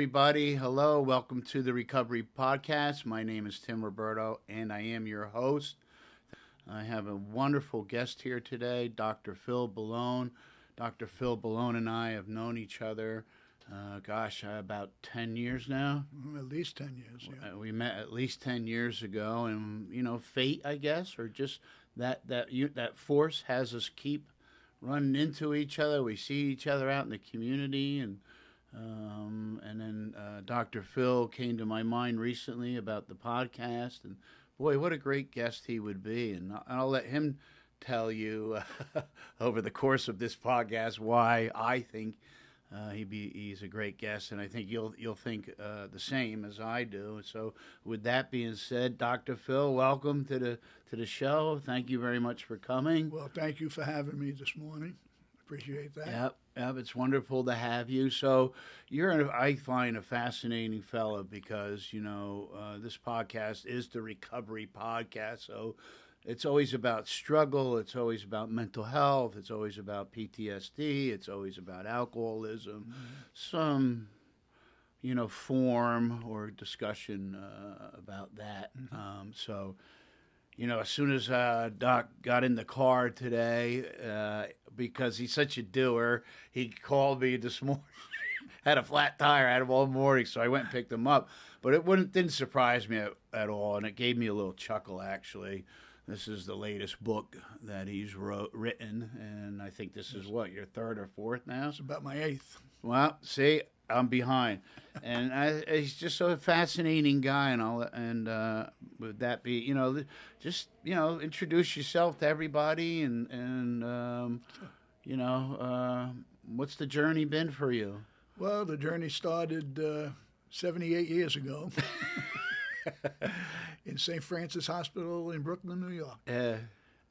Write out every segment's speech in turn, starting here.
everybody. Hello. Welcome to the Recovery Podcast. My name is Tim Roberto, and I am your host. I have a wonderful guest here today, Dr. Phil Bulone. Dr. Phil Bulone and I have known each other, about 10 years now. At least 10 years, yeah. We met at least 10 years ago, and, fate, I guess, or just that force has us keep running into each other. We see each other out in the community, and then Dr. Phil came to my mind recently about the podcast, and boy, what a great guest he would be. And I'll let him tell you over the course of this podcast why I think he's a great guest, and I think you'll think the same as I do. So, with that being said, Dr. Phil, welcome to the show. Thank you very much for coming. Well, thank you for having me this morning. Appreciate that. Yep, it's wonderful to have you. So I find, a fascinating fellow because, this podcast is the recovery podcast. So it's always about struggle. It's always about mental health. It's always about PTSD. It's always about alcoholism, some, form or discussion about that. As soon as Doc got in the car today, because he's such a doer, he called me this morning. Had a flat tire, I had him all morning, so I went and picked him up. But it didn't surprise me at all, and it gave me a little chuckle, actually. This is the latest book that he's written, and I think this is, your third or fourth now? It's about my eighth. Well, see, I'm behind, and he's just a fascinating guy, and would that be, introduce yourself to everybody, and what's the journey been for you? Well, the journey started 78 years ago in St. Francis Hospital in Brooklyn, New York,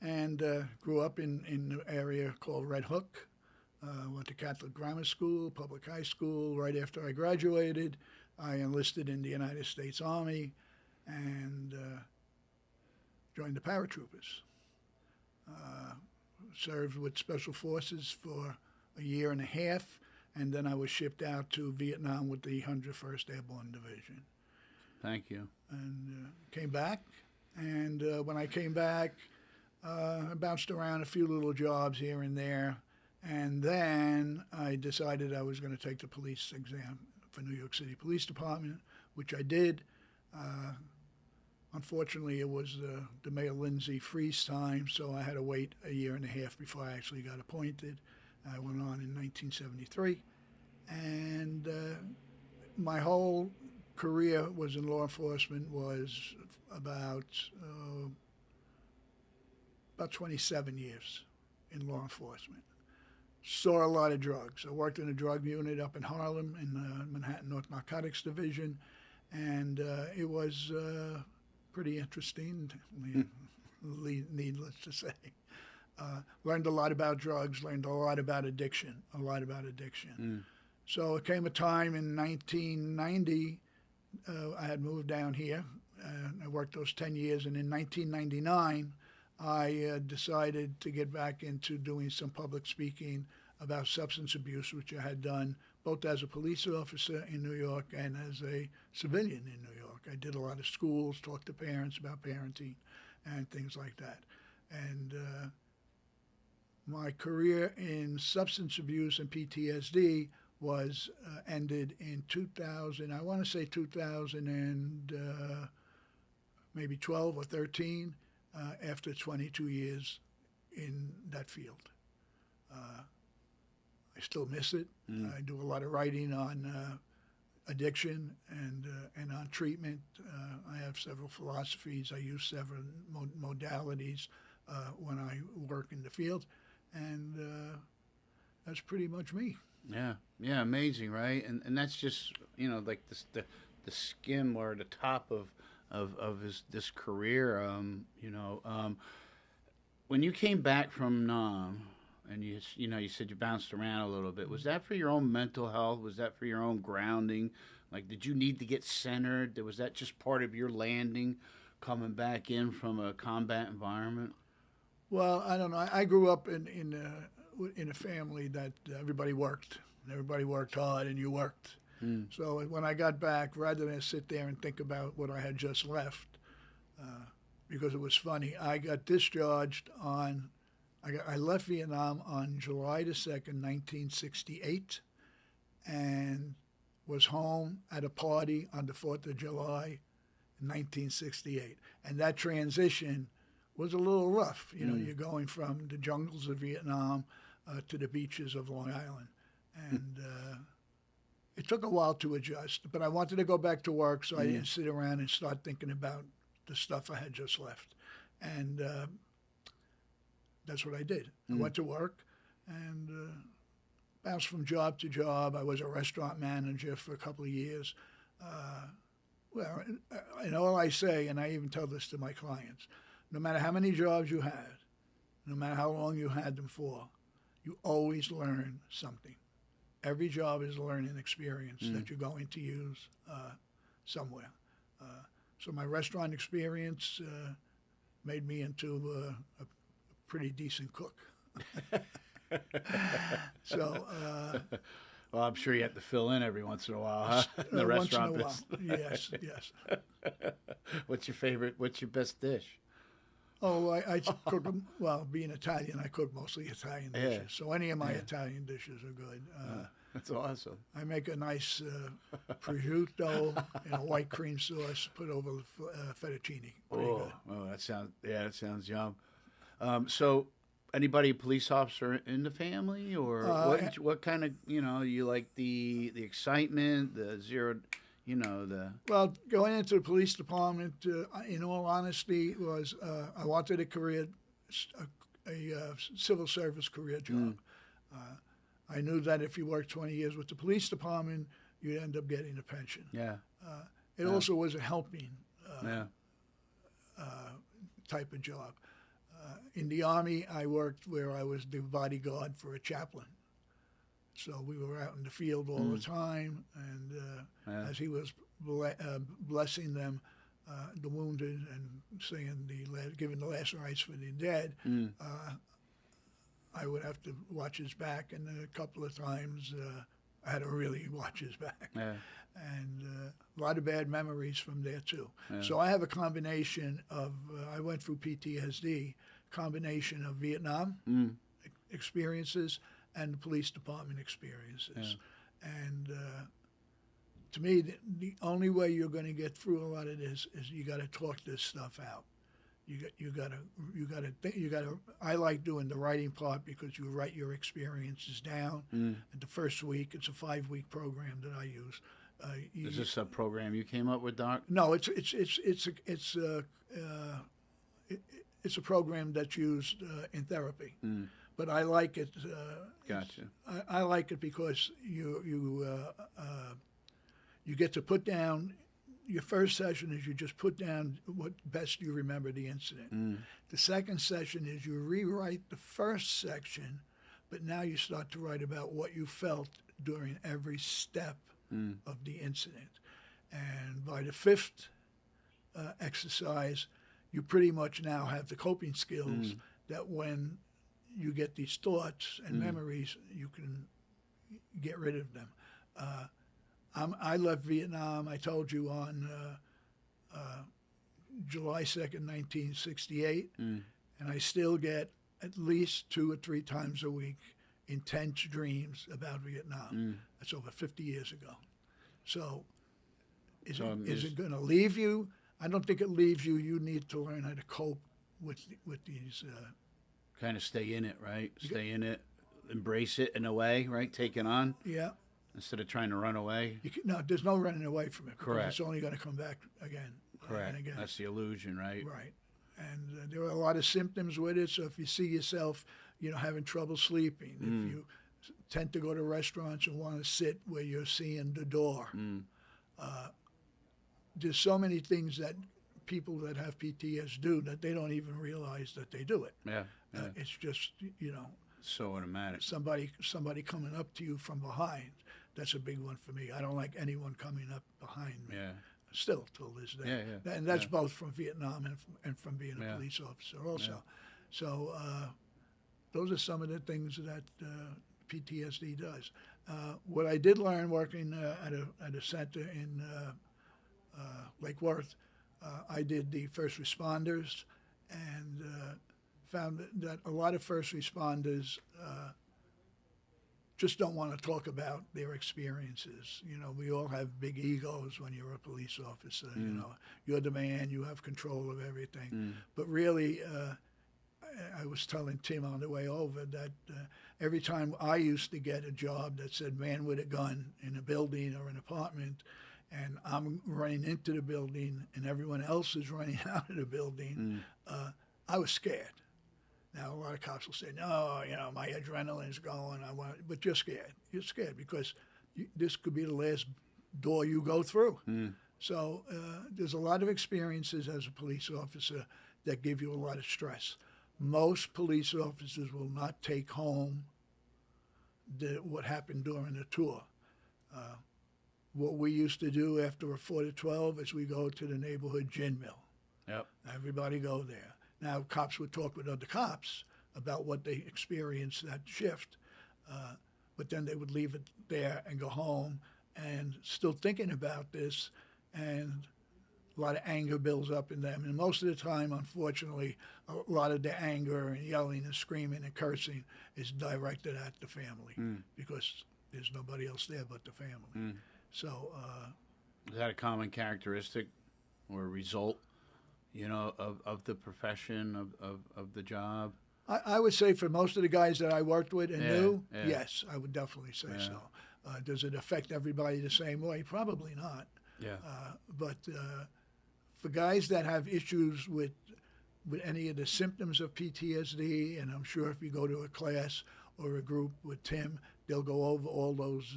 and grew up in an area called Red Hook. Went to Catholic grammar school, public high school. Right after I graduated, I enlisted in the United States Army and joined the paratroopers. Served with Special Forces for a year and a half, and then I was shipped out to Vietnam with the 101st Airborne Division. Thank you. And came back, and when I came back, I bounced around a few little jobs here and there. And then I decided I was going to take the police exam for New York City Police Department, which I did. Unfortunately, it was the Mayor Lindsay freeze time, so I had to wait a year and a half before I actually got appointed. I went on in 1973. And my whole career was in law enforcement, was about 27 years in law enforcement. Saw a lot of drugs. I worked in a drug unit up in Harlem in the Manhattan North Narcotics Division, and it was pretty interesting, needless to say. Learned a lot about drugs, learned a lot about addiction. So it came a time in 1990, I had moved down here, and I worked those 10 years, and in 1999, I decided to get back into doing some public speaking about substance abuse, which I had done both as a police officer in New York and as a civilian in New York. I did a lot of schools, talked to parents about parenting and things like that. And my career in substance abuse and PTSD was ended in 2000, I want to say 2000 and maybe 12 or 13. After 22 years in that field. I still miss it. I do a lot of writing on addiction and on treatment. I have several philosophies. I use several modalities when I work in the field, and that's pretty much me. Yeah, amazing, right? And that's just, like the skim or the top of this career, when you came back from Nam, and you said you bounced around a little bit, was that for your own mental health? Was that for your own grounding? Like, did you need to get centered? Was that just part of your landing, coming back in from a combat environment? Well, I don't know. I grew up in a family that everybody worked hard, and you worked. So when I got back, rather than sit there and think about what I had just left, because it was funny, I got discharged on, I left Vietnam on July the 2nd, 1968, and was home at a party on the 4th of July, 1968. And that transition was a little rough. You know, you're going from the jungles of Vietnam to the beaches of Long Island. And it took a while to adjust, but I wanted to go back to work, so I didn't sit around and start thinking about the stuff I had just left. And that's what I did. I went to work and bounced from job to job. I was a restaurant manager for a couple of years. Well, and all I say, and I even tell this to my clients, no matter how many jobs you had, no matter how long you had them for, you always learn something. Every job is a learning experience that you're going to use somewhere. So my restaurant experience made me into a pretty decent cook. So, well, I'm sure you have to fill in every once in a while, huh? In the once in restaurant a while. business. Yes. What's your favorite? What's your best dish? Oh, I cook, well, being Italian, I cook mostly Italian dishes. Yeah. So any of my Italian dishes are good. That's awesome. I make a nice prosciutto in a white cream sauce, put over fettuccine. Pretty good. Oh, that sounds yum. So, anybody police officer in the family, or what kind of, you like the excitement, the zero, the. Well, going into the police department, in all honesty, was I wanted a career, a civil service career job. I knew that if you worked 20 years with the police department, you'd end up getting a pension. Yeah. It also was a helping type of job. In the Army, I worked where I was the bodyguard for a chaplain. So we were out in the field all the time, and as he was blessing them, the wounded, and saying giving the last rites for the dead, I would have to watch his back, and a couple of times I had to really watch his back. Yeah. And a lot of bad memories from there, too. Yeah. So I have a combination of, I went through PTSD, combination of Vietnam experiences and the police department experiences. Yeah. And to me, the only way you're going to get through a lot of this is you got to talk this stuff out. You got to. I like doing the writing part because you write your experiences down. And the first week, it's a 5-week program that I use. Is this a program you came up with, Doc? No, it's a program that's used in therapy. But I like it. Gotcha. I like it because you get to put down. Your first session is you just put down what best you remember the incident. The second session is you rewrite the first section, but now you start to write about what you felt during every step of the incident. And by the fifth exercise, you pretty much now have the coping skills that when you get these thoughts and memories, you can get rid of them. I left Vietnam, I told you, on July 2nd, 1968, and I still get at least 2 or 3 times a week intense dreams about Vietnam. That's over 50 years ago. So is it going to leave you? I don't think it leaves you. You need to learn how to cope with these. Kind of stay in it, right? Stay in it, embrace it in a way, right? Take it on. Yeah. Instead of trying to run away. No, there's no running away from it. Correct. It's only going to come back again. Correct. And again. That's the illusion, right? Right. And there are a lot of symptoms with it. So if you see yourself, having trouble sleeping, if you tend to go to restaurants and want to sit where you're seeing the door, there's so many things that people that have PTSD do that they don't even realize that they do it. Yeah. It's just, so automatic. Somebody coming up to you from behind. That's a big one for me. I don't like anyone coming up behind me. Yeah. Still till this day. Yeah. And that's both from Vietnam and from being a police officer also. Yeah. So those are some of the things that PTSD does. What I did learn working at a center in Lake Worth, I did the first responders, and found that a lot of first responders just don't want to talk about their experiences. You know, we all have big egos when you're a police officer. You know, you're the man, you have control of everything. But really, I was telling Tim on the way over that every time I used to get a job that said man with a gun in a building or an apartment, and I'm running into the building and everyone else is running out of the building, I was scared. Now, a lot of cops will say, no, you know, my adrenaline's going, but you're scared. You're scared because this could be the last door you go through. So there's a lot of experiences as a police officer that give you a lot of stress. Most police officers will not take home what happened during the tour. What we used to do after a 4 to 12 is we go to the neighborhood gin mill. Yep. Everybody go there. Now, cops would talk with other cops about what they experienced that shift, but then they would leave it there and go home and still thinking about this, and a lot of anger builds up in them. And most of the time, unfortunately, a lot of the anger and yelling and screaming and cursing is directed at the family because there's nobody else there but the family. So, is that a common characteristic or result, you know, of the profession, of the job? I would say for most of the guys that I worked with and knew, yes, I would definitely say so. Does it affect everybody the same way? Probably not. Yeah. But for guys that have issues with any of the symptoms of PTSD, and I'm sure if you go to a class or a group with Tim, they'll go over all those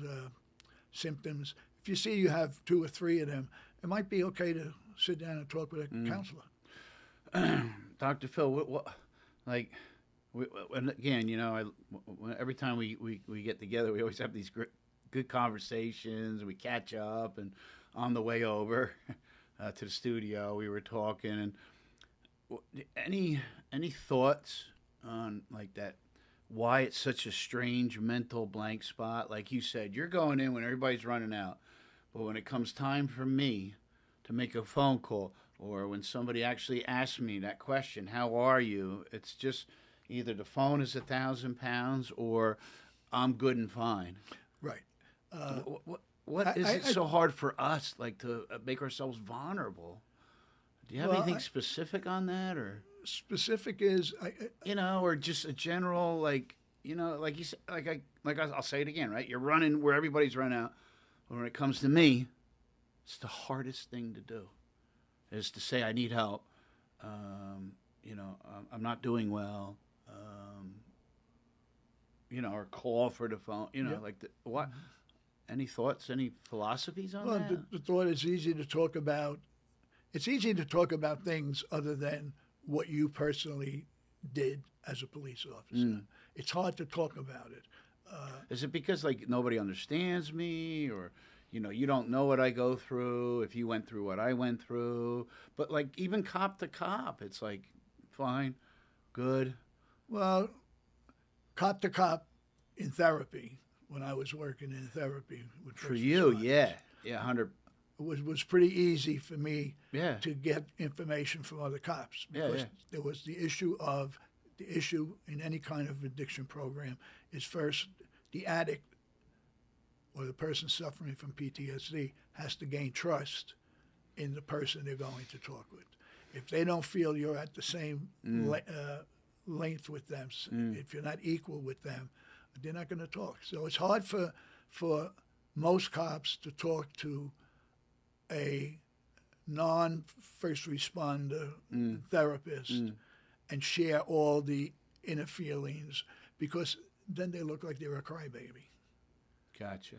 symptoms. If you see you have 2 or 3 of them, it might be okay to sit down and talk with a counselor. Dr. Phil, what like, and again, you know, every time we get together, we always have these good conversations. We catch up, and on the way over to the studio, we were talking. And any thoughts on like that? Why it's such a strange mental blank spot? Like you said, you're going in when everybody's running out, but when it comes time for me to make a phone call, or when somebody actually asks me that question, how are you? It's just either the phone is 1,000 pounds or I'm good and fine. Right. What is it so hard for us, like, to make ourselves vulnerable? Do you have anything specific on that, or specific is you know, or just a general, like, you know, like you said, I'll say it again, right? You're running where everybody's run out. But when it comes to me, it's the hardest thing to do, is to say I need help. You know, I'm not doing well. You know, or call for the phone. You know, like what? Any thoughts? Any philosophies on that? Well, the thought is easy to talk about. It's easy to talk about things other than what you personally did as a police officer. It's hard to talk about it. Is it because, like, nobody understands me, or, you know, you don't know what I go through, if you went through what I went through? But, like, even cop to cop, it's like, fine, good. Well, cop to cop in therapy, when I was working in therapy. With for you, yeah, 100. It was pretty easy for me to get information from other cops, because there was the issue in any kind of addiction program is, first, the addict or the person suffering from PTSD has to gain trust in the person they're going to talk with. If they don't feel you're at the same length with them, if you're not equal with them, they're not going to talk. So it's hard for most cops to talk to a non-first responder therapist and share all the inner feelings, because then they look like they're a crybaby. Gotcha.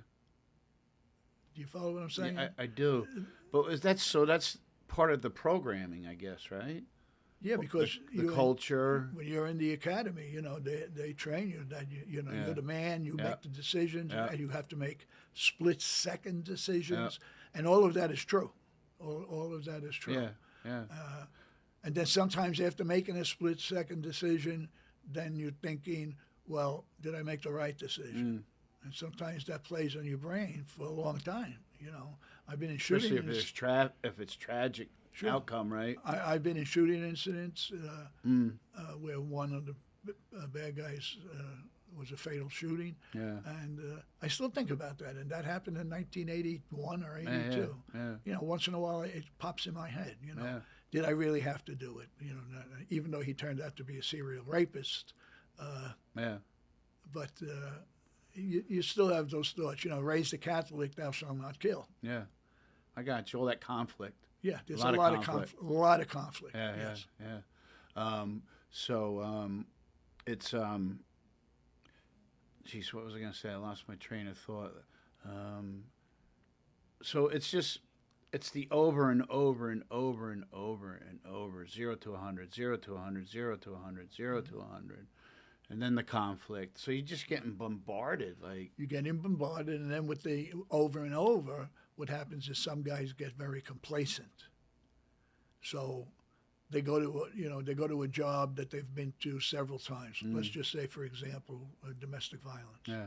Do you follow what I'm saying? Yeah, I do. But that's part of the programming, I guess, right? Yeah, because the culture. When you're in the academy, you know, they train you that you know you're the man. You make the decisions, and you have to make split-second decisions, and all of that is true. All of that is true. Yeah. And then sometimes after making a split-second decision, then you're thinking, well, did I make the right decision? And sometimes that plays on your brain for a long time. You know, I've been in shooting. Especially if it's tragic Sure. outcome, right? I've been in shooting incidents where one of the bad guys was a fatal shooting. Yeah. And I still think about that. And that happened in 1981 or 82. Yeah. You know, once in a while it pops in my head, you know. Yeah. Did I really have to do it? You know, even though he turned out to be a serial rapist. Yeah. But you still have those thoughts. You know, raised a Catholic, thou shalt not kill. Yeah. I got you. All that conflict. Yeah, there's a lot of conflict. A lot of conflict. Yeah, yes. yeah. It's geez, what was I going to say? I lost my train of thought. So it's the over and over and over and over and over, 0 to 100, 0 to 100, 0 to 100, 0 to 100. And then the conflict. So you're just getting bombarded. Like you're getting bombarded, and then with the over and over, what happens is some guys get very complacent. So they go to a job that they've been to several times. Let's just say, for example, domestic violence. Yeah.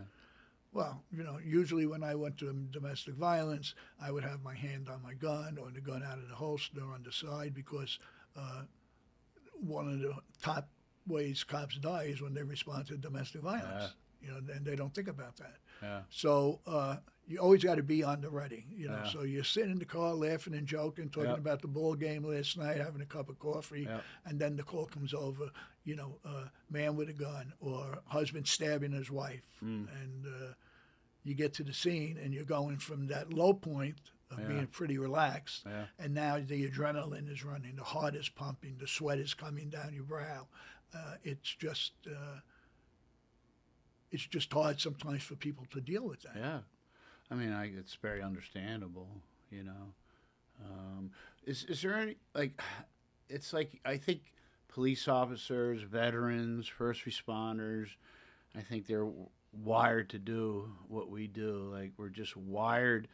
Well, you know, usually when I went to domestic violence, I would have my hand on my gun or the gun out of the holster on the side because one of the top ways cops die is when they respond to domestic violence. You know, and they don't think about that. Yeah. So you always got to be on the ready, you know. So you're sitting in the car laughing and joking, talking about the ball game last night, having a cup of coffee, and then the call comes over, you know, man with a gun or husband stabbing his wife. And you get to the scene and you're going from that low point of being pretty relaxed, and now the adrenaline is running, the heart is pumping, the sweat is coming down your brow. It's just hard sometimes for people to deal with that. Yeah. I mean, it's very understandable, you know. Is there any, like, it's like, I think police officers, veterans, first responders, I think they're wired to do what we do. Like, we're just wired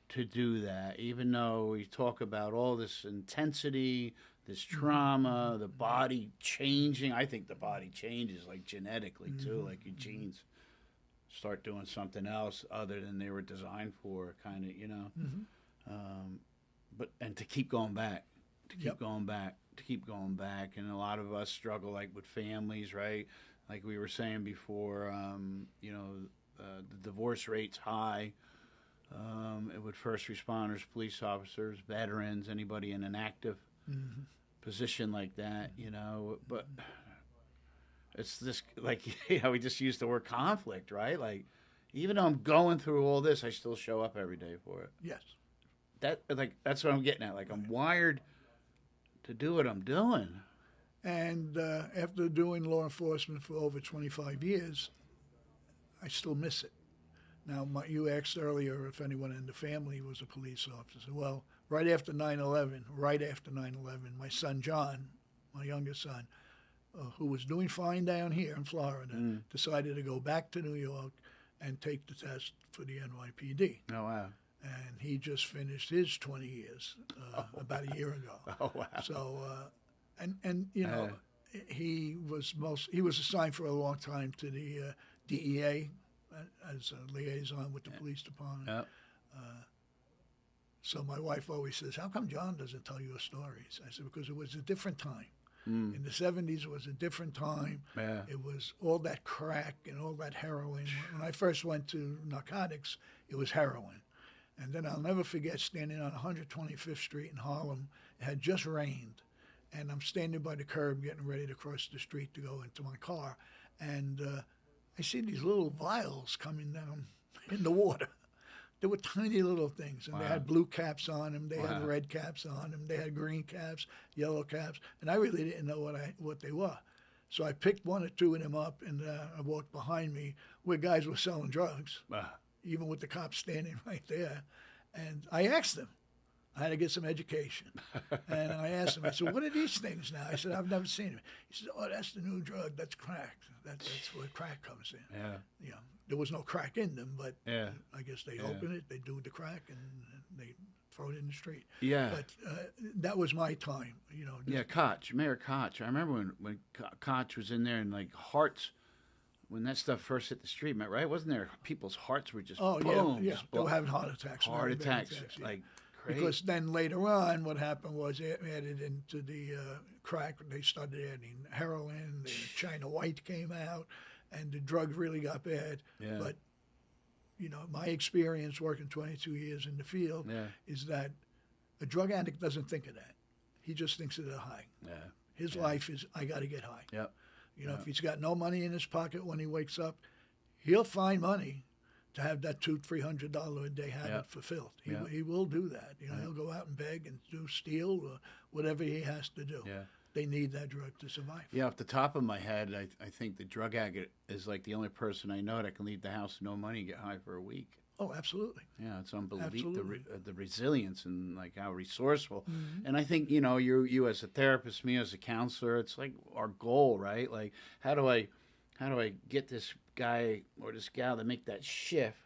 to do that, even though we talk about all this intensity, this trauma, the body changing. I think the body changes, like, genetically, too, like your genes start doing something else other than they were designed for, kind of, you know. And to keep going back, to keep going back. And a lot of us struggle, like, with families, right? Like we were saying before, you know, the divorce rate's high. With first responders, police officers, veterans, anybody in an active position like that, you know. But it's this, like, you know, we just used the word conflict, right? Like, even though I'm going through all this, I still show up every day for it. Yes. That's what I'm getting at. Like, I'm wired to do what I'm doing. And after doing law enforcement for over 25 years, I still miss it. Now, you asked earlier if anyone in the family was a police officer. Well, right after 9/11, my son John, my youngest son, who was doing fine down here in Florida, decided to go back to New York and take the test for the NYPD. Oh, wow. And he just finished his 20 years about a year ago. Oh, wow. So, and you know, he was assigned for a long time to the DEA as a liaison with the police department. Yep. So my wife always says, "How come John doesn't tell your stories?" I said, "Because it was a different time. In the 70s, it was a different time. Yeah. It was all that crack and all that heroin. When I first went to narcotics, it was heroin. And then I'll never forget standing on 125th Street in Harlem. It had just rained. And I'm standing by the curb getting ready to cross the street to go into my car. And I see these little vials coming down in the water. They were tiny little things, and they had blue caps on them. They had red caps on them. They had green caps, yellow caps, and I really didn't know what they were. So I picked one or two of them up, and I walked behind me where guys were selling drugs, even with the cops standing right there. And I asked them. I had to get some education. And I asked him, I said, "What are these things now?" I said, "I've never seen them." He said, "Oh, that's the new drug. That's crack. That's where crack comes in." Yeah. You know, there was no crack in them, but I guess they Yeah. open it, they do the crack, and they throw it in the street. Yeah. But that was my time, you know. Yeah, Koch, Mayor Koch. I remember when Koch was in there and, like, hearts when that stuff first hit the street, right? Wasn't there people's hearts were just Oh boom, yeah. just They were boom, having heart attacks. heart very bad attacks, yeah. like crazy. Because then later on, what happened was it added into the crack. They started adding heroin. The China White came out, and the drugs really got bad. Yeah. But you know, my experience working 22 years in the field is that a drug addict doesn't think of that. He just thinks of the high. Yeah. His life is, I got to get high. Yep. You know, if he's got no money in his pocket when he wakes up, he'll find money to have that $200-300 a day habit fulfilled. He will do that. You know, he'll go out and beg and steal or whatever he has to do. Yeah. They need that drug to survive. Yeah, off the top of my head, I think the drug addict is like the only person I know that can leave the house with no money and get high for a week. Oh, absolutely. Yeah, it's unbelievable, Absolutely. the resilience and like how resourceful. And I think, you know, you as a therapist, me as a counselor, it's like our goal, right? Like how do I get this guy or this gal to make that shift,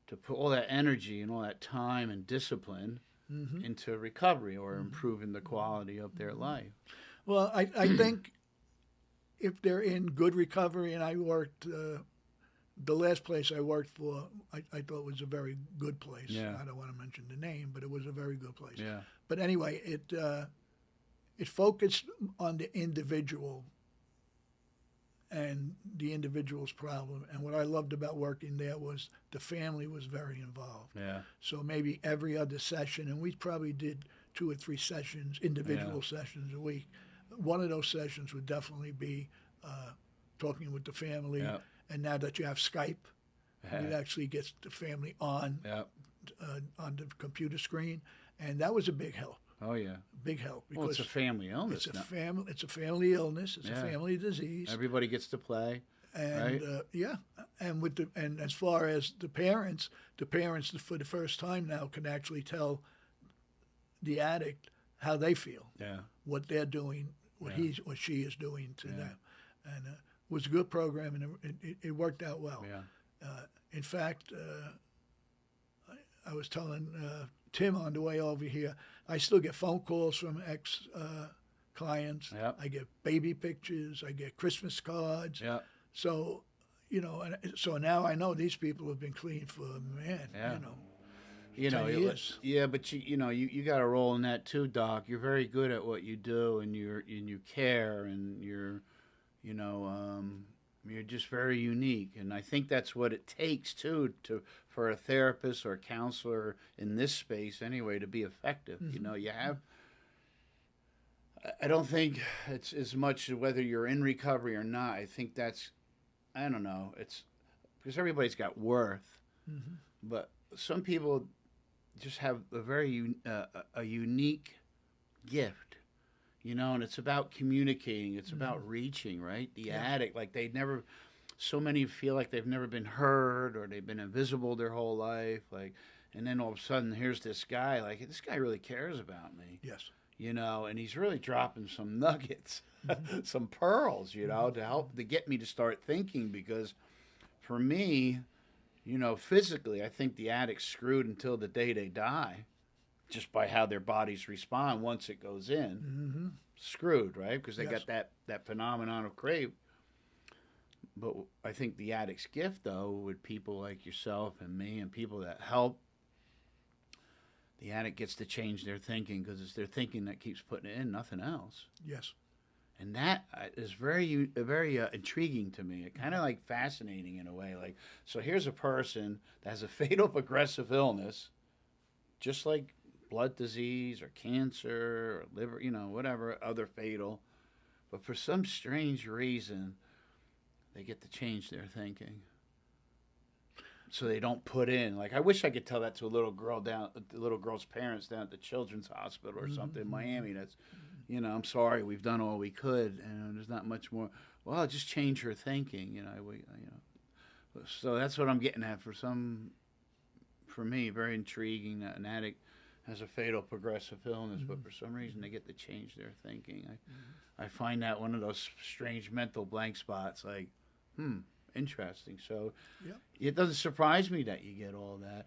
to put all that energy and all that time and discipline into recovery or improving the quality of their life? Well, I think if they're in good recovery, and I worked, the last place I worked for, I thought was a very good place. Yeah. I don't want to mention the name, but it was a very good place. Yeah. But anyway, it focused on the individual and the individual's problem. And what I loved about working there was the family was very involved. Yeah. So maybe every other session, and we probably did 2 or 3 sessions, individual sessions a week. One of those sessions would definitely be talking with the family. Yeah. And now that you have Skype, it actually gets the family on the computer screen, and that was a big help. Oh yeah. Big help Well, it's a family illness. It's a family illness. It's a family disease. Everybody gets to play. And right? And as far as the parents for the first time now can actually tell the addict how they feel, what they're doing, what he or she is doing to them, and it was a good program, and it worked out well. Yeah. In fact, I was telling Tim on the way over here, I still get phone calls from ex-clients. Yep. I get baby pictures. I get Christmas cards. Yeah. So, you know, so now I know these people have been clean for, you know, 10 years. Yeah, but you got a role in that too, Doc. You're very good at what you do, and you care, and you're just very unique. And I think that's what it takes too for a therapist or a counselor in this space anyway to be effective. You know, you have. I don't think it's as much whether you're in recovery or not. I think that's, I don't know. It's because everybody's got worth, but some people just have a very a unique gift, you know, and it's about communicating. It's about reaching, right? The addict, like so many feel like they've never been heard or they've been invisible their whole life, like, and then all of a sudden here's this guy, like, this guy really cares about me. Yes. You know, and he's really dropping some nuggets, some pearls, you know, to get me to start thinking, because for me, you know, physically, I think the addict's screwed until the day they die, just by how their bodies respond once it goes in. Screwed, right? Because they got that phenomenon of crave. But I think the addict's gift, though, with people like yourself and me and people that help, the addict gets to change their thinking, because it's their thinking that keeps putting it in, nothing else. Yes. And that is very intriguing to me. It kind of like fascinating in a way. Like, so here's a person that has a fatal progressive illness, just like blood disease or cancer or liver, you know, whatever other fatal. But for some strange reason, they get to change their thinking. So they don't put in, like, I wish I could tell that to a little girl the little girl's parents down at the Children's Hospital or something in Miami. That's, you know, I'm sorry, we've done all we could, and there's not much more. Well, just change her thinking, you know. So that's what I'm getting at. For me, very intriguing that an addict has a fatal progressive illness, but for some reason they get to change their thinking. I find that one of those strange mental blank spots, like, interesting. So it doesn't surprise me that you get all that.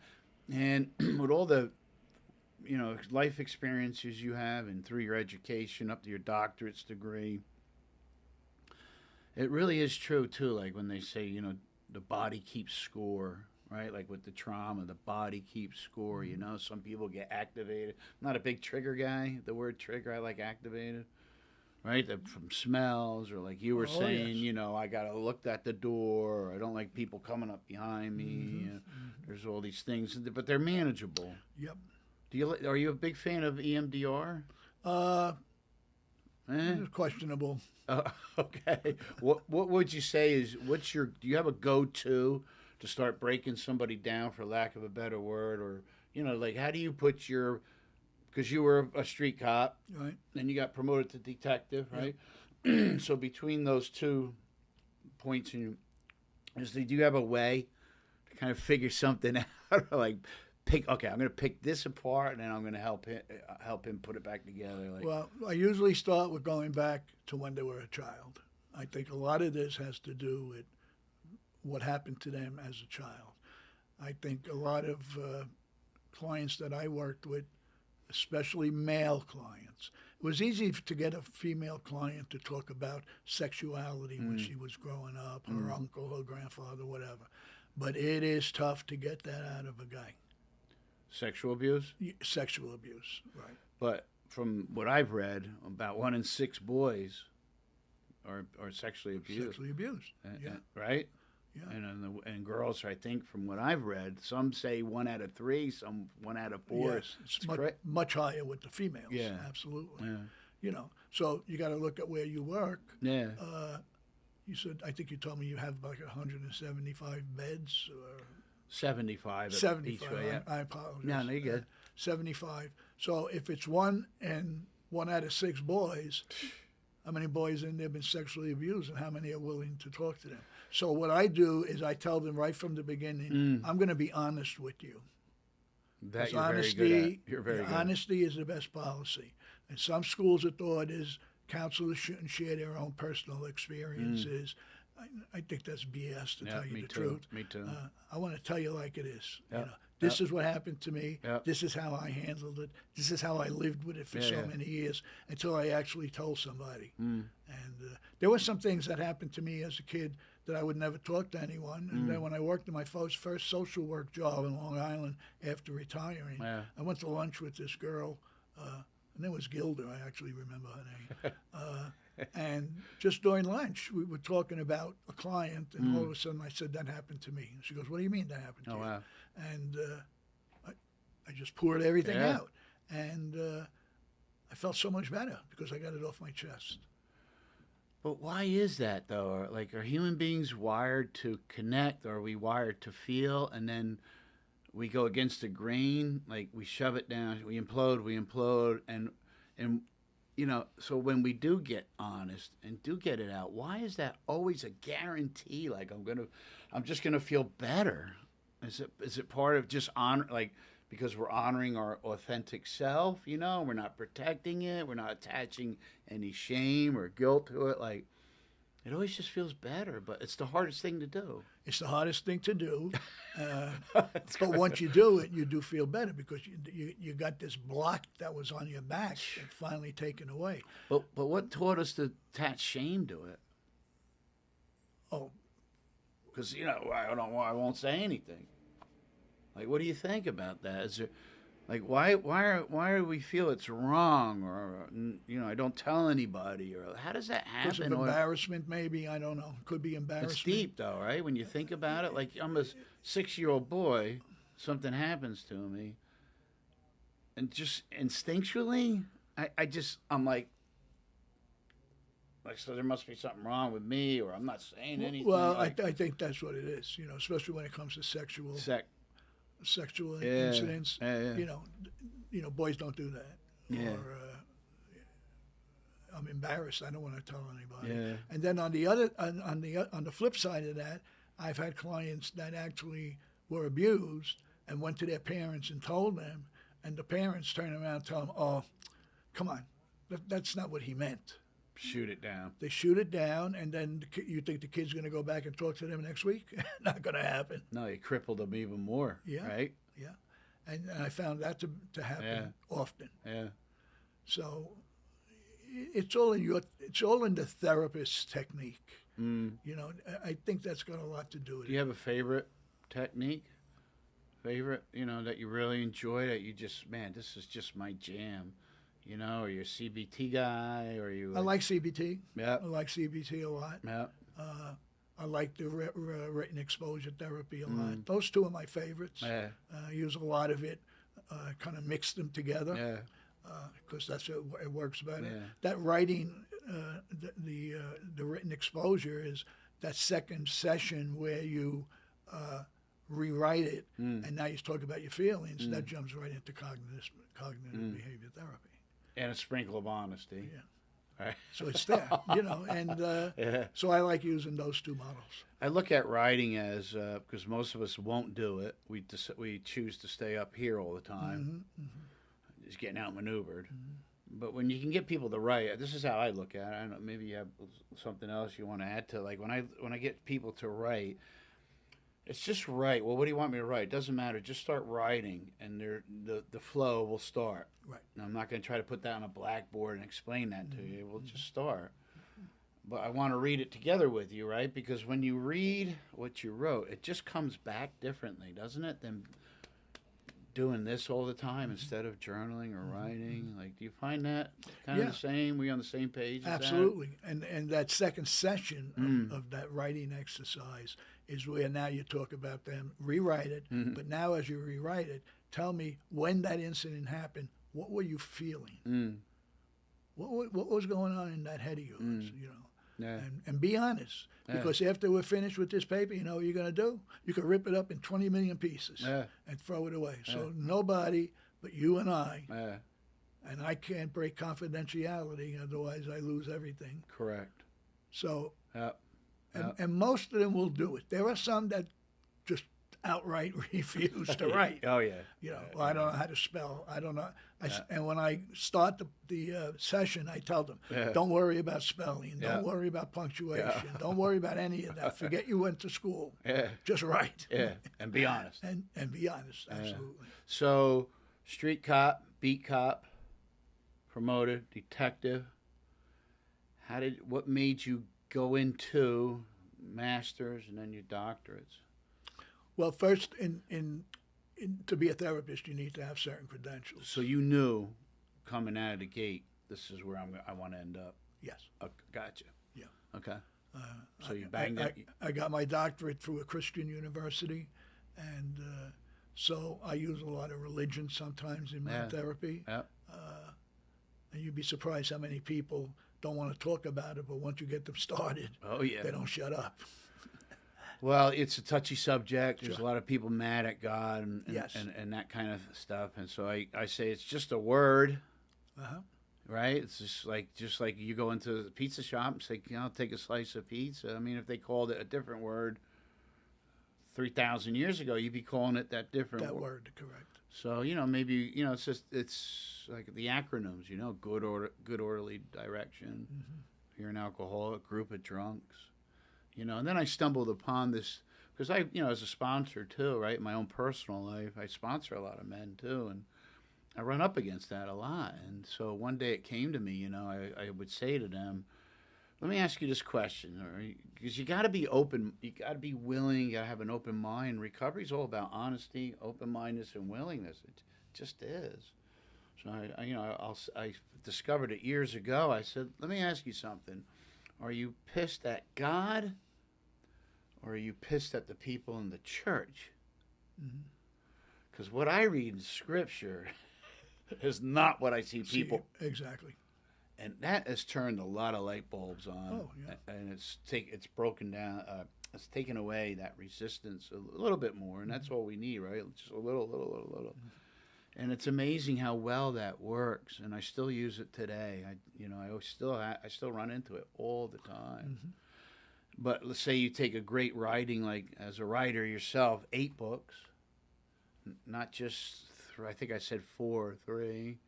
And with all the, you know, life experiences you have and through your education up to your doctorate's degree, It really is true too. Like when they say, the body keeps score, right? Like with the trauma, the body keeps score. Some people get activated. I'm not a big trigger guy. The word trigger, I like activated, right? From smells, or like you were Oh, saying, yes. I gotta look at the door. Or I don't like people coming up behind me. There's all these things, but they're manageable. Yep. Are you a big fan of EMDR? Uh, Eh? it's questionable. Okay. What would you say is do you have a go-to to start breaking somebody down, for lack of a better word, or like how do you put because you were a street cop, Right. then you got promoted to detective, right? So between those two points, do you have a way to kind of figure something out, or like pick? Okay, I'm going to pick this apart, and then I'm going to help him put it back together. Like, Well, I usually start with going back to when they were a child. I think a lot of this has to do with what happened to them as a child. I think a lot of clients that I worked with, especially male clients, it was easy to get a female client to talk about sexuality when she was growing up, her uncle, her grandfather, whatever. But it is tough to get that out of a guy. sexual abuse? Sexual abuse, right. But from what I've read, about 1 in 6 boys are sexually abused. Sexually abused, yeah. Right? Yeah. And girls, I think, from what I've read, some say 1 out of 3, some 1 out of 4. Yes, it's much higher with the females. Yeah. Absolutely. Yeah. So you got to look at where you work. Yeah. You said, I think you told me you have like 175 beds or 75. 75. Each way, yeah. I apologize. No, you're good. 75. So if it's 1 out of 6 boys, how many boys in there have been sexually abused, and how many are willing to talk to them? So what I do is I tell them right from the beginning, I'm going to be honest with you. That you're honesty, very good at. You're very good. Honesty is the best policy. And some schools of thought is counselors shouldn't share their own personal experiences. I think that's BS, to tell you the truth. Me too. I want to tell you like it is. Yep. This is what happened to me. Yep. This is how I handled it. This is how I lived with it for so many years until I actually told somebody. And there were some things that happened to me as a kid that I would never talk to anyone. And then when I worked in my first social work job in Long Island after retiring, I went to lunch with this girl. Her name was Gilda. I actually remember her name. And just during lunch, we were talking about a client, and all of a sudden I said, that happened to me. And she goes, what do you mean that happened to you? Wow. And I just poured everything out. And I felt so much better because I got it off my chest. But why is that, though? Like, are human beings wired to connect? Or are we wired to feel, and then we go against the grain? Like, we shove it down, we implode, and so when we do get honest and do get it out, why is that always a guarantee? Like, I'm just gonna feel better. Is it part of just honor, like, because we're honoring our authentic self? We're not protecting it. We're not attaching any shame or guilt to it. Like, it always just feels better, but it's the hardest thing to do. It's the hardest thing to do. But once you do it, you do feel better because you got this block that was on your back and finally taken away. But what taught us to attach shame to it? Oh, because I won't say anything. Like, what do you think about that? Is there, like, why do we feel it's wrong, or I don't tell anybody, or how does that happen? Because of embarrassment, maybe, I don't know. Could be embarrassment. It's deep, though, right? When you think about it, like, I'm a 6-year-old boy, something happens to me, and just instinctually, I'm like, so there must be something wrong with me, or I'm not saying anything. Well, I think that's what it is. Especially when it comes to sexual incidents. Boys don't do that. Yeah. Or I'm embarrassed. I don't want to tell anybody. Yeah. And then on the flip side of that, I've had clients that actually were abused and went to their parents and told them, and the parents turn around and tell them, "Oh, come on, that's not what he meant." Shoot it down. They shoot it down, and then you think the kid's going to go back and talk to them next week? Not going to happen. No, you crippled them even more. Yeah. Right. Yeah, and I found that to happen often. Yeah. So it's all in the therapist's technique. Mm. You know, I think that's got a lot to do with Do it. you have a favorite technique? Favorite, that you really enjoy, that you just, man, this is just my jam. Are you a CBT guy, or are you I like CBT. Yep. I like CBT a lot. Yep. I like the written exposure therapy a lot. Those two are my favorites. Yeah. I use a lot of it, kind of mix them together. Yeah. Because it works better. Yeah. That writing, the written exposure is that second session where you rewrite it, and now you talk about your feelings. That jumps right into cognitive behavior therapy. And a sprinkle of honesty. Yeah. Right. So it's there, and Yeah. so I like using those two models. I look at writing as, because most of us won't do it. We choose to stay up here all the time, just getting outmaneuvered. But when you can get people to write, this is how I look at it. I don't know, maybe you have something else you want to add to. Like when I get people to write, it's just write. Well, what do you want me to write? It doesn't matter. Just start writing, and the flow will start. Right. And I'm not going to try to put that on a blackboard and explain that to you. We'll just start. But I want to read it together with you, right? Because when you read what you wrote, it just comes back differently, doesn't it? Than doing this all the time instead of journaling or writing. Like, do you find that kind of the same? We on the same page? Absolutely. And that second session of that writing exercise is where now you talk about them, rewrite it. But now as you rewrite it, tell me when that incident happened, what were you feeling? What was going on in that head of yours, Yeah. And be honest. Because after we're finished with this paper, you know what you're going to do? You can rip it up in 20 million pieces and throw it away. So nobody but you and I, and I can't break confidentiality, otherwise I lose everything. Correct. So, Yep. and most of them will do it. There are some that just outright refuse to write. Oh, yeah. Well, I don't know how to spell. I don't know. And when I start the session, I tell them, don't worry about spelling. Don't worry about punctuation. Don't worry about any of that. Forget you went to school. Just write. And be honest. and be honest, absolutely. So, street cop, beat cop, promoted, detective. What made you go into masters and then your doctorates? Well, first, to be a therapist, you need to have certain credentials. So you knew coming out of the gate, this is where I want to end up. Yes. Gotcha. Yeah. Okay. So you banged it. I got my doctorate through a Christian university, and so I use a lot of religion sometimes in my therapy. Yep. And you'd be surprised how many people don't want to talk about it, but once you get them started, they don't shut up. Well, it's a touchy subject. There's a lot of people mad at God and that kind of stuff. And so I say it's just a word, right? It's just like you go into the pizza shop and say, I'll take a slice of pizza. I mean, if they called it a different word 3,000 years ago, you'd be calling it that different That word, correct. So, maybe, it's like the acronyms, good orderly direction. You're an alcoholic, group of drunks. And then I stumbled upon this because I, as a sponsor too, right? In my own personal life, I sponsor a lot of men too, and I run up against that a lot. And so one day it came to me, I would say to them, let me ask you this question, because you got to be open, you got to be willing, you got to have an open mind. Recovery is all about honesty, open-mindedness, and willingness. It just is. So I discovered it years ago. I said, let me ask you something. Are you pissed at God, or are you pissed at the people in the church? Because what I read in Scripture is not what I see people. Exactly. And that has turned a lot of light bulbs on. Oh, yeah. And it's broken down. It's taken away that resistance a little bit more, and that's all we need, right? Just a little. And it's amazing how well that works, and I still use it today. I still run into it all the time. But let's say you take a great writing, like as a writer yourself, 8 books, not just I think I said 4, 3.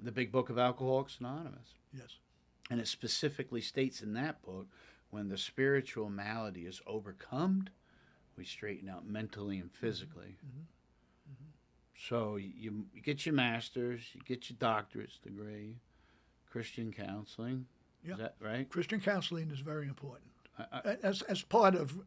The Big Book of Alcoholics Anonymous. Yes. And it specifically states in that book, when the spiritual malady is overcome, we straighten out mentally and physically. So you get your master's, you get your doctorate's degree, Christian counseling, Yeah. Is that right? Christian counseling is very important I, as part of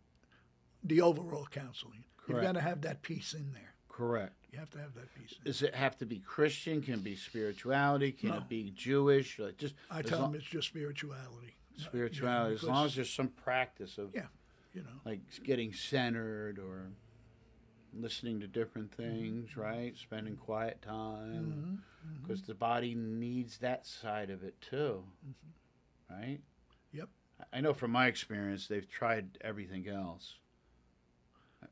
the overall counseling. You've Correct. got to have that piece in there. correct. You have to have that piece. Does it have to be Christian? Can it be spirituality? Can No. it be Jewish? Like just I as tell long- them it's just spirituality. spirituality. As long as there's some practice of Yeah, you know. like getting centered or listening to different things, right? Spending quiet time, because the body needs that side of it too, right? Yep. I know from my experience, they've tried everything else.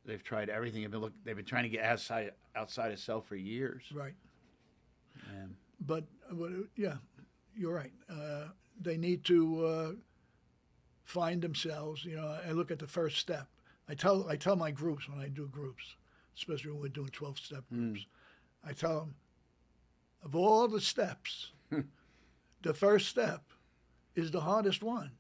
They've tried everything. They've been trying to get outside of self for years. Right. And But yeah, you're right. They need to find themselves. You know, I look at the first step. I tell my groups when I do groups, especially when we're doing 12-step groups, I tell them, of all the steps, the first step is the hardest one.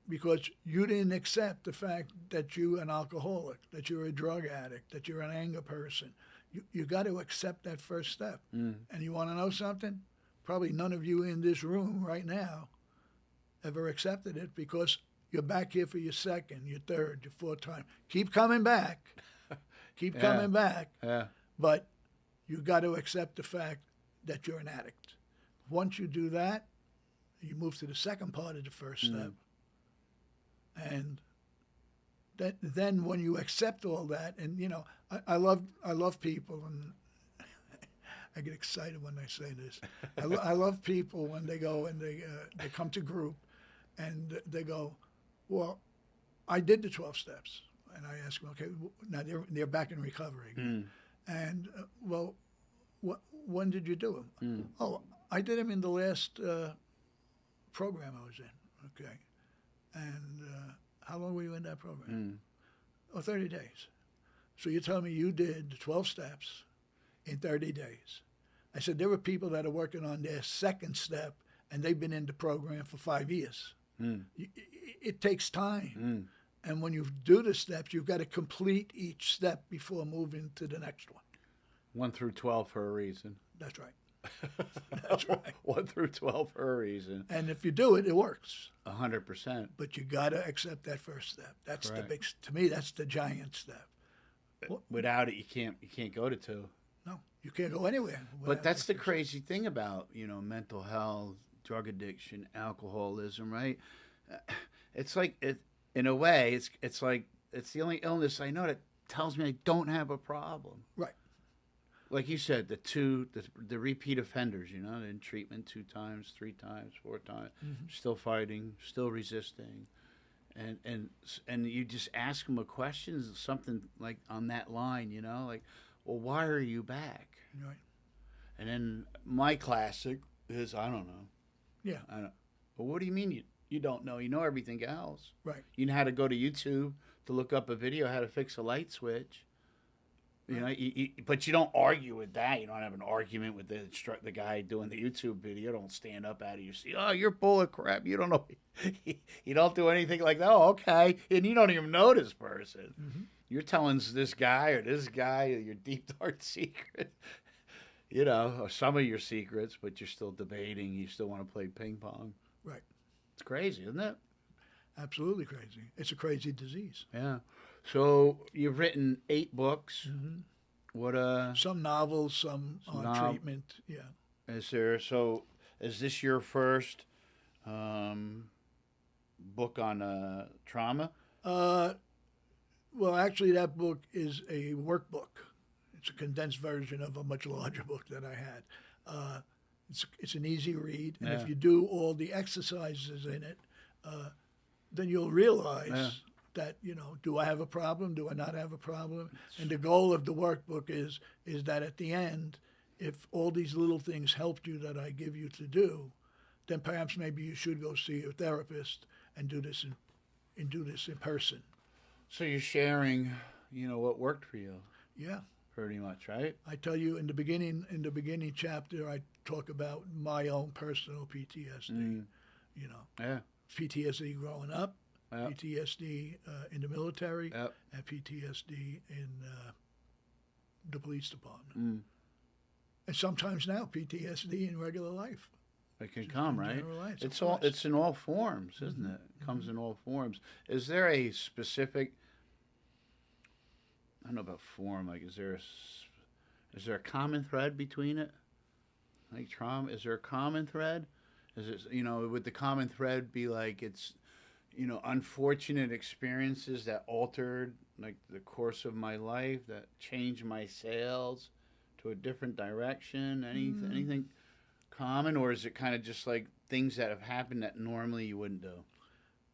Because you didn't accept the fact that you're an alcoholic, that you're a drug addict, that you're an anger person. You got to accept that first step. And you want to know something? Probably none of you in this room right now ever accepted it, because you're back here for your second, your third, your fourth time. Keep coming back. Keep coming back. yeah, But you got to accept the fact that you're an addict. Once you do that, you move to the second part of the first step. And then when you accept all that, and you know, I love people, and I get excited when they say this. I love people when they go and they come to group, and they go, well, I did the 12 steps, and I ask them, okay, now they're back in recovery, and well, when did you do them? Oh, I did them in the last program I was in. Okay. And how long were you in that program? Oh, 30 days. So you tell me you did the 12 steps in 30 days. I said, there were people that are working on their second step, and they've been in the program for 5 years. It takes time. And when you do the steps, you've got to complete each step before moving to the next one. 1 through 12 for a reason. That's right. That's right. 1 through 12 for a reason. And if you do it, it works. 100%. But you got to accept that first step. That's Correct. the big. To me, that's the giant step. Without it, you can't go to 2. No, you can't go anywhere. But that's the crazy thing about, mental health, drug addiction, alcoholism, right? It's like in a way, it's like it's the only illness I know that tells me I don't have a problem. Right. Like you said, the repeat offenders, in treatment 2 times, 3 times, 4 times, still fighting, still resisting, and you just ask them a question, something like on that line, like, well, why are you back? Right. And then my classic is, I don't know. Yeah. I don't. Well, what do you mean you don't know? You know everything else. Right. You know how to go to YouTube to look up a video how to fix a light switch. But you don't argue with that. You don't have an argument with the guy doing the YouTube video. Don't stand up out of your seat. Oh, you're full of crap. You don't know. You don't do anything like that. Oh, okay. And you don't even know this person. You're telling this guy or your deep, dark secret, or some of your secrets, but you're still debating. You still want to play ping pong. Right. It's crazy, isn't it? Absolutely crazy. It's a crazy disease. Yeah. So you've written 8 books. What Some novels, some on treatment. Yeah. Is this your first book on trauma? Well, actually, that book is a workbook. It's a condensed version of a much larger book that I had. It's an easy read, and if you do all the exercises in it, then you'll realize that, do I have a problem? Do I not have a problem? And the goal of the workbook is that at the end, if all these little things helped you that I give you to do, then perhaps maybe you should go see a therapist and do this in person. So you're sharing, what worked for you. Yeah. Pretty much, right? I tell you in the beginning chapter, I talk about my own personal PTSD. Yeah. PTSD growing up, PTSD in the military, and PTSD in the police department. And sometimes now PTSD in regular life. It can come, right? Generalize, It's all. It's in all forms, isn't it? It comes in all forms. Is there a specific? I don't know about form. Like, is there a common thread between it? Like trauma, is there a common thread? Is it, would the common thread be like it's, unfortunate experiences that altered like the course of my life, that changed my sales to a different direction? Anything common, or is it kind of just like things that have happened that normally you wouldn't do?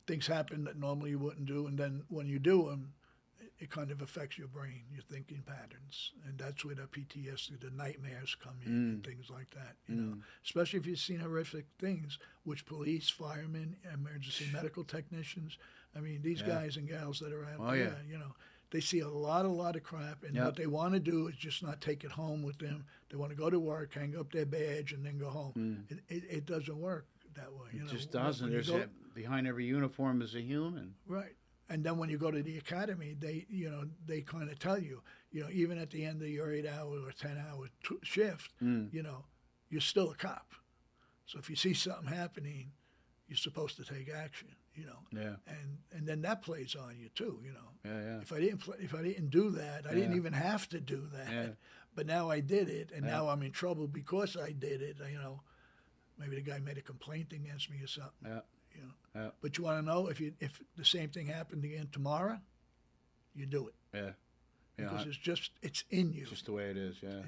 Things happen that normally you wouldn't do, and then when you do them, it kind of affects your brain, your thinking patterns, and that's where the PTSD, the nightmares come in, and things like that. Especially if you've seen horrific things, which police, firemen, emergency medical technicians. I mean, these guys and gals that are out there, they see a lot of crap, and what they want to do is just not take it home with them. They want to go to work, hang up their badge, and then go home. It doesn't work that way. It just doesn't. Behind every uniform is a human. Right. And then when you go to the academy, they kind of tell you, even at the end of your 8-hour or 10-hour shift, you're still a cop. So if you see something happening, you're supposed to take action, Yeah. And then that plays on you too, Yeah. If I didn't do that, I didn't even have to do that. Yeah. But now I did it, and now I'm in trouble because I did it. Maybe the guy made a complaint against me or something. Yeah. Yeah. But you want to know if the same thing happened again tomorrow, you do it. Yeah. Because it's in you. Just the way it is. Yeah.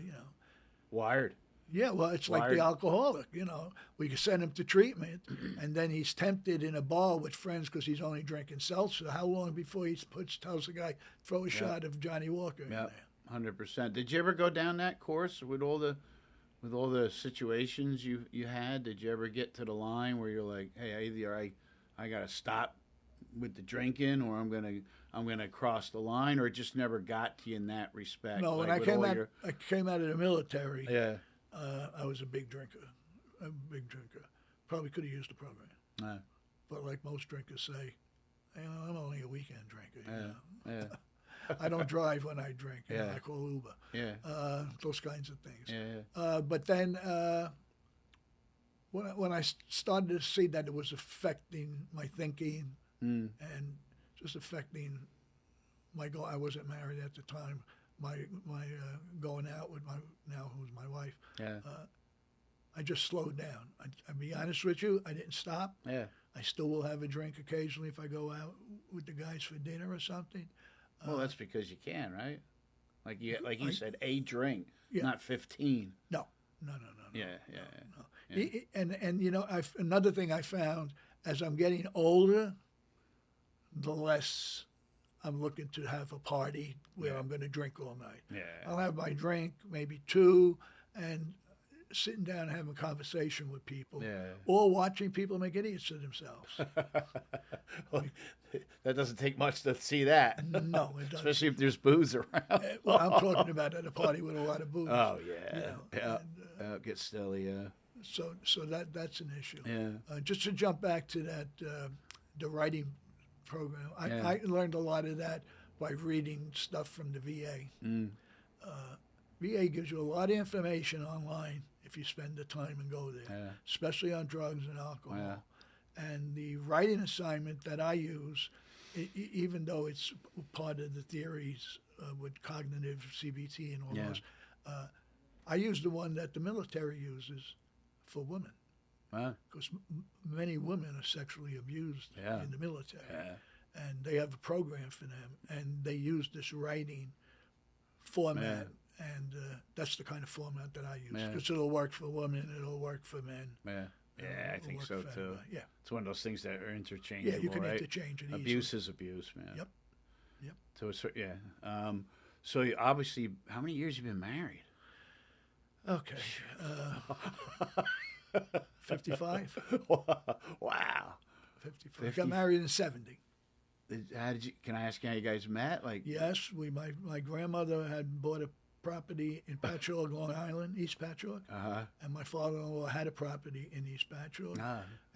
Wired. Yeah, well, it's like the alcoholic. We can send him to treatment, and then he's tempted in a bar with friends because he's only drinking seltzer. How long before he tells the guy, throw a shot of Johnny Walker in there? 100%. Did you ever go down that course with all the situations you had? Did you ever get to the line where you're like, hey, either I got to stop with the drinking, or I'm gonna cross the line, or it just never got to you in that respect? No, when I came out of the military, I was a big drinker. Probably could have used the program. But like most drinkers say, I'm only a weekend drinker. I don't drive when I drink. I call Uber. Those kinds of things. But then when I started to see that it was affecting my thinking and just affecting my goal, I wasn't married at the time. My going out with who's my wife. I just slowed down. I'll be honest with you, I didn't stop. I still will have a drink occasionally if I go out with the guys for dinner or something. Well, that's because you can, right? Like you said, a drink, not 15. No. Yeah. And another thing I found as I'm getting older, the less I'm looking to have a party where I'm going to drink all night. I'll have my drink, maybe two, and sitting down and having a conversation with people, or watching people make idiots of themselves. Well, that doesn't take much to see that. No, it doesn't. Especially if there's booze around. Well, I'm talking about at a party with a lot of booze. Oh, yeah. It gets silly, So that's an issue. Just to jump back to that, the writing program, I learned a lot of that by reading stuff from the VA. VA gives you a lot of information online if you spend the time and go there, especially on drugs and alcohol. And the writing assignment that I use, even though it's part of the theories with cognitive CBT and all those, I use the one that the military uses for women. Because many women are sexually abused in the military. And they have a program for them. And they use this writing format. And that's the kind of format that I use. Because it'll work for women, it'll work for men. I think so too. It's one of those things that are interchangeable. Yeah, you can right? interchange it easily. Abuse is abuse, man. Yep. So it's so you obviously, how many years you been married? Okay. 55. Wow. 55. Got married in 70. How did you? Can I ask you how you guys met? Yes, my grandmother had bought a property in Patchogue, Long Island, East Patchogue, and my father-in-law had a property in East Patchogue,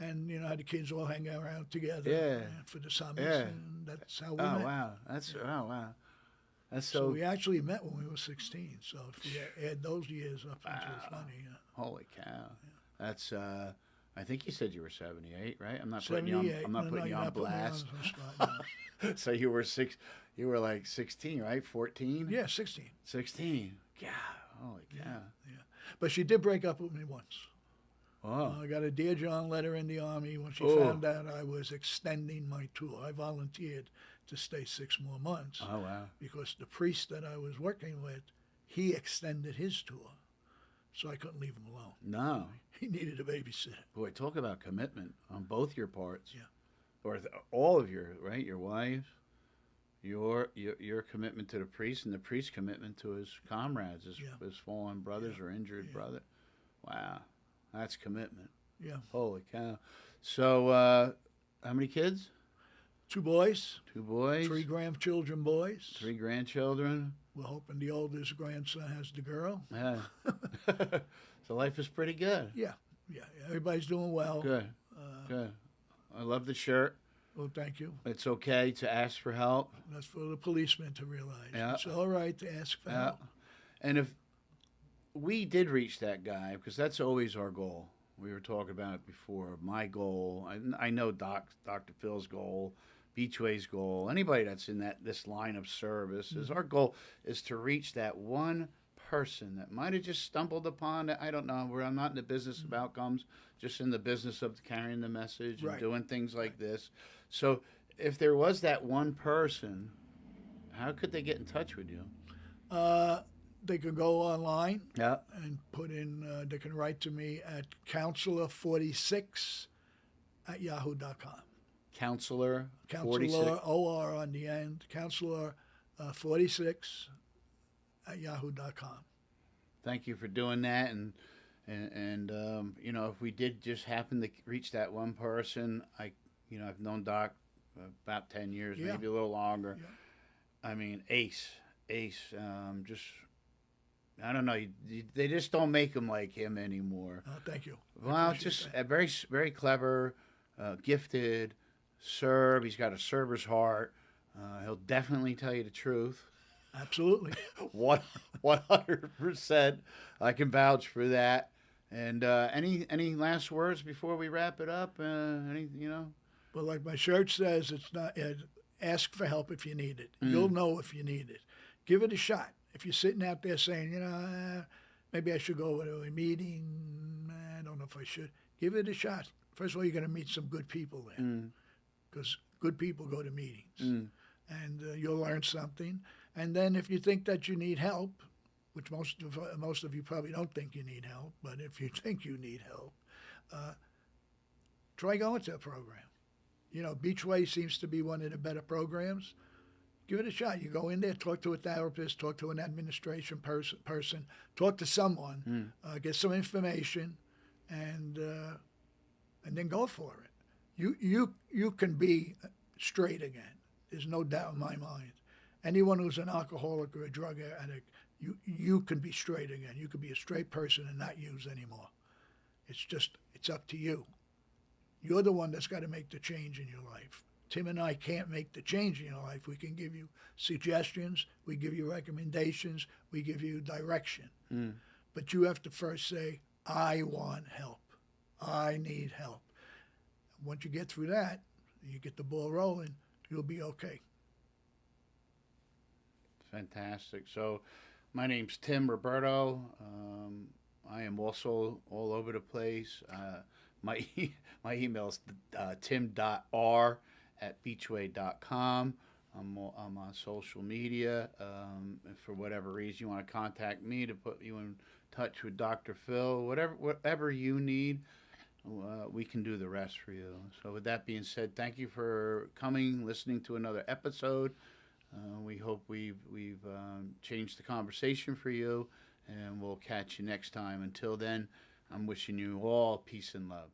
and had the kids all hang around together for the summers, and that's how we met. Wow, wow, that's so we actually met when we were 16. So if we add those years up into 20, holy cow, that's I think you said you were 78, right? I'm not putting you on. 78. I'm not No, putting you you're on not putting me blast. on the spot, no. So you were six. You were like 16, right? 14. Yeah, 16. 16. Yeah. Holy cow. Yeah. But she did break up with me once. Oh. I got a Dear John letter in the Army when she Oh. found out I was extending my tour. I volunteered to stay 6 more months Oh wow. because the priest that I was working with, he extended his tour. So I couldn't leave him alone. No. He needed a babysitter. Boy, talk about commitment on both your parts. Yeah. Or all of your, right? Your wife, your commitment to the priest, and the priest's commitment to his comrades, his fallen brothers or injured brother. Wow. That's commitment. Yeah. Holy cow. So, how many kids? 2 boys. 2 boys. 3 grandchildren boys. 3 grandchildren. We're hoping the oldest grandson has the girl. Yeah. So life is pretty good. Yeah. Everybody's doing well. Good. Good. I love the shirt. Well, thank you. It's okay to ask for help. That's for the policeman to realize. Yeah. It's all right to ask for help. And if we did reach that guy, because that's always our goal. We were talking about it before. My goal, I know Dr. Phil's goal, Beachway's goal, anybody that's in this line of service, is our goal is to reach that one person that might have just stumbled upon it. I don't know. I'm not in the business of outcomes, just in the business of carrying the message and doing things like this. So if there was that one person, how could they get in touch with you? They can go online Yeah. and put in, they can write to me at counselor46@yahoo.com. Counselor, Counselor, 46. O-R on the end, counselor46@yahoo.com. Thank you for doing that. And you know, if we did just happen to reach that one person, I've known Doc about 10 years, maybe a little longer. Yeah. I mean, ace, just, I don't know. They just don't make him like him anymore. Oh, thank you. Well, just a very, very clever, gifted Serb. He's got a server's heart. He'll definitely tell you the truth. Absolutely. 100%. I can vouch for that. And any last words before we wrap it up? Well, like my shirt says, it's not ask for help if you need it. You'll know if you need it. Give it a shot. If you're sitting out there saying, maybe I should go to a meeting, I don't know if I should. Give it a shot. First of all, you're going to meet some good people there, because good people go to meetings, and you'll learn something. And then if you think that you need help, which most of you probably don't think you need help, but if you think you need help, try going to a program. Beachway seems to be one of the better programs. Give it a shot. You go in there, talk to a therapist, talk to an administration person, talk to someone, get some information, and then go for it. You can be straight again. There's no doubt in my mind. Anyone who's an alcoholic or a drug addict, you can be straight again. You can be a straight person and not use anymore. It's up to you. You're the one that's got to make the change in your life. Tim and I can't make the change in your life. We can give you suggestions, we give you recommendations, we give you direction. But you have to first say, I want help. I need help. Once you get through that, you get the ball rolling, you'll be okay. Fantastic. So my name's Tim Roberto. I am also all over the place. My email is tim.r@beachway.com. I'm on social media. If for whatever reason you want to contact me to put you in touch with Dr. Phil, whatever you need, we can do the rest for you. So with that being said, thank you for coming, listening to another episode. We hope we've changed the conversation for you, and we'll catch you next time. Until then, I'm wishing you all peace and love.